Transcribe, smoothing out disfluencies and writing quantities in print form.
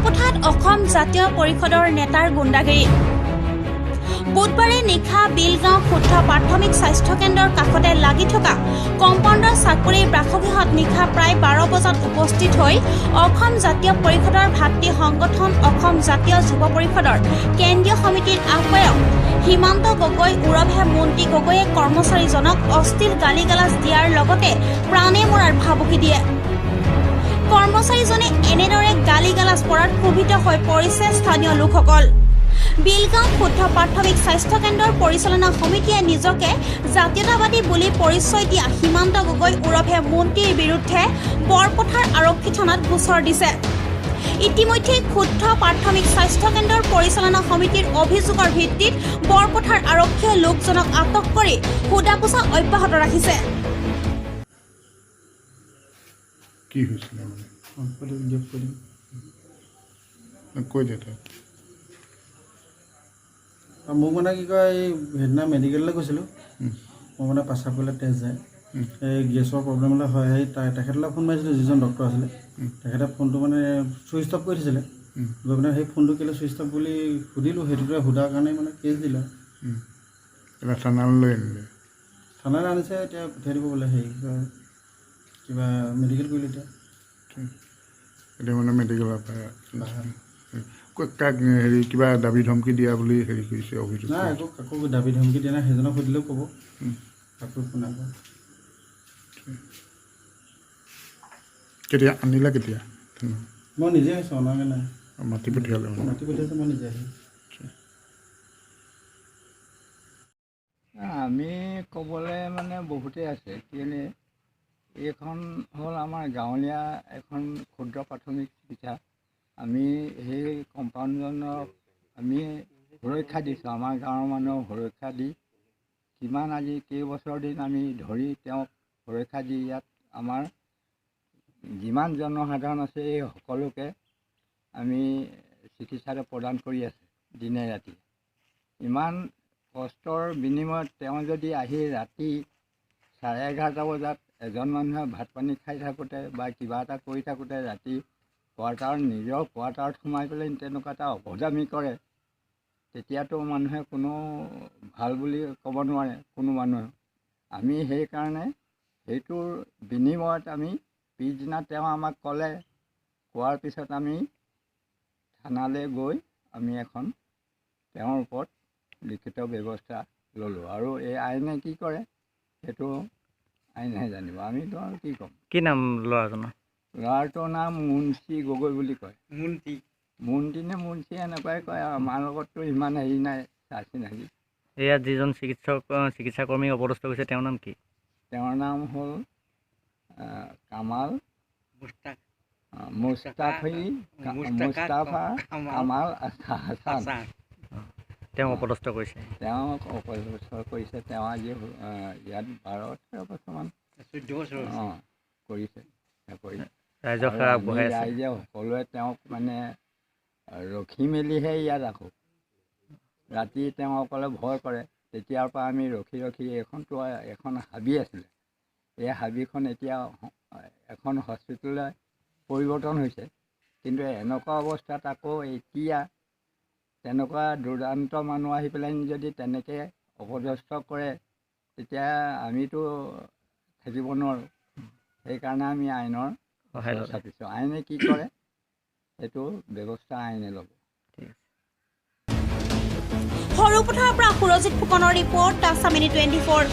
বৰপথাৰত অসম জাতীয় পৰিষদৰ নেতাৰ গুণ্ডাগিৰি। বুধবাৰে নিশা বিলগাঁও শুদ্ধ প্ৰাথমিক স্বাস্থ্য কেন্দ্ৰৰ কাষতে লাগি থকা কম্পাউণ্ডাৰ চাকৰিৰ বাসগৃহত নিশা প্ৰায় 12 বজাত উপস্থিত হৈ অসম জাতীয় পৰিষদৰ ভাতৃ সংগঠন অসম জাতীয় যুৱ পৰিষদৰ কেন্দ্ৰীয় সমিতিৰ আহ্বায়ক হিমন্ত গগৈ উৰভে মন্ত্ৰী গগৈয়ে কৰ্মচাৰীজনক অশ্লীল গালি-গালাজ দিয়াৰ লগতে প্ৰাণে মৰাৰ ভাবুকি দিয়ে। কৰ্মচাৰীজনে এনেদৰে গালি-গালাজ পৰাত ক্ষোভিত হৈ পৰিছে স্থানীয় লোকসকল। বিলগাঁও শুদ্ধ প্ৰাথমিক স্বাস্থ্য কেন্দ্ৰৰ পৰিচালনা সমিতিয়ে নিজকে জাতীয়তাবাদী বুলি পৰিচয় দিয়া হিমন্ত গগৈ উৰভে মন্ত্ৰীৰ বিৰুদ্ধে বৰপথাৰ আৰক্ষী থানাত গোচৰ দিছে। ইতিমধ্যে শুদ্ধ প্ৰাথমিক স্বাস্থ্য কেন্দ্ৰৰ পৰিচালনা সমিতিৰ অভিযোগৰ ভিত্তিত বৰপথাৰ আৰক্ষীয়ে লোকজনক আটক কৰি সোধা-পোছা অব্যাহত ৰাখিছে। কি হৈছিল কৈ দে মোক মানে কি কয় এই সেইদিনা মেডিকেললৈ গৈছিলোঁ। মই মানে পেচাব কৰিলে টেষ্ট যায়, এই গেছৰ প্ৰব্লেম হ'লে হয়। সেই তেখেতলৈ ফোন মাৰিছিলোঁ, যিজন ডক্টৰ আছিলে। তেখেতে ফোনটো মানে ছুইচ অফ কৰি দিছিলে। গৈ পিনে সেই ফোনটো কেলৈ ছুইচ অফ বুলি সুধিলোঁ, সেইটোতে সোধাৰ কাৰণে মানে কেছ দিলে। এতিয়া থানালৈ আনিলে, থানালৈ আনিছে, এতিয়া পঠিয়াই দিব বোলে। হেৰি কিবা মেডিকেল কৰিলোঁ এতিয়া মানে মেডিকেলৰ পৰা কাক হেৰি কিবা দাবী ধমকি দিয়া বুলি হেৰি কৰিছে অভিযোগ? নাই, কাকো দাবী ধমকি দিয়া নাই। সেইজনক সুধিলেও ক'ব, কাকো শুনাব। কেতিয়া আনিলা? কেতিয়া? মই নিজে আহিছোঁ, অনাগে নাই। মাতি পঠিয়ালে মানে? মাতি পঠিয়াইছোঁ, মই নিজে আহিছোঁ। আমি ক'বলৈ মানে বহুতেই আছে, কেলৈ এইখন হ'ল আমাৰ গাঁৱলীয়া এখন ক্ষুদ্ৰ প্ৰাথমিক চিকিৎসা। আমি সেই কম্পাউণ্ডজনক আমি সুৰক্ষা দিছোঁ, আমাৰ গাঁৱৰ মানুহক সুৰক্ষা দি কিমান আজি কেইবছৰ দিন আমি ধৰি তেওঁক সুৰক্ষা দি ইয়াত আমাৰ যিমান জনসাধাৰণ আছে এই সকলোকে আমি চিকিৎসাটো প্ৰদান কৰি আছোঁ দিনে ৰাতি। ইমান কষ্টৰ বিনিময়ত তেওঁ যদি আহি ৰাতি 11:30 বজাত এজন মানুহে ভাত পানী খাই থাকোঁতে বা কিবা এটা কৰি থাকোঁতে ৰাতি নিজৰ কোৱাৰ্টাৰত সোমাই পেলাই তেনেকুৱা এটা অপদামী কৰে, তেতিয়াতো মানুহে কোনো ভাল বুলি ক'ব নোৱাৰে কোনো মানুহে। আমি সেইকাৰণে সেইটোৰ বিনিময়ত আমি পিছদিনা তেওঁ আমাক ক'লে, কোৱাৰ পিছত আমি থানালৈ গৈ আমি এখন তেওঁৰ ওপৰত লিখিত ব্যৱস্থা ল'লোঁ। আৰু এই আইনে কি কৰে সেইটো আইনেহে জানিব, আমিতো আৰু কি ক'ম। কি নাম ল'ৰাজনৰ? ল'ৰাটোৰ নাম মুন্সী গগৈ বুলি কয়। মুন্সী নে মুন্সী এনেকুৱাই কয়। আমাৰ লগততো ইমান হেৰি নাই, চিনাকি। ইয়াত যিজন চিকিৎসাকৰ্মী অপদস্থ হৈছে তেওঁৰ নাম কি? তেওঁৰ নাম হ'ল কামাল মুস্তাফা কামাল হাছান। তেওঁ অপদস্থ কৰিছে? তেওঁক অপদস্থ কৰিছে। তেওঁ আজি ইয়াত 12-13 বছৰমান 14 বছৰ কৰিছে। ৰাইজক ৰাইজে সকলোৱে তেওঁক মানে ৰখি মেলিহে ইয়াত ৰাখোঁ। ৰাতি তেওঁ অকলে ভয় কৰে। তেতিয়াৰ পৰা আমি ৰখি এইখনতো এখন হাবি আছিলে, এই হাবিখন এতিয়া এখন হস্পিটেললৈ পৰিৱৰ্তন হৈছে। কিন্তু এনেকুৱা অৱস্থাত আকৌ এতিয়া তেনেকুৱা দুৰ্দান্ত মানুহ আহি পেলাই যদি তেনেকৈ অপদস্থ কৰে, তেতিয়া আমিতো থাকিব নোৱাৰোঁ। সেইকাৰণে আমি আইনৰ চাপিছোঁ। আইনে কি কৰে সেইটো ব্যৱস্থা আইনে ল'ব। সৰুপথাৰৰ পৰা সুৰজিৎ ফুকনৰ ৰিপৰ্ট, আছাম মিনি 24।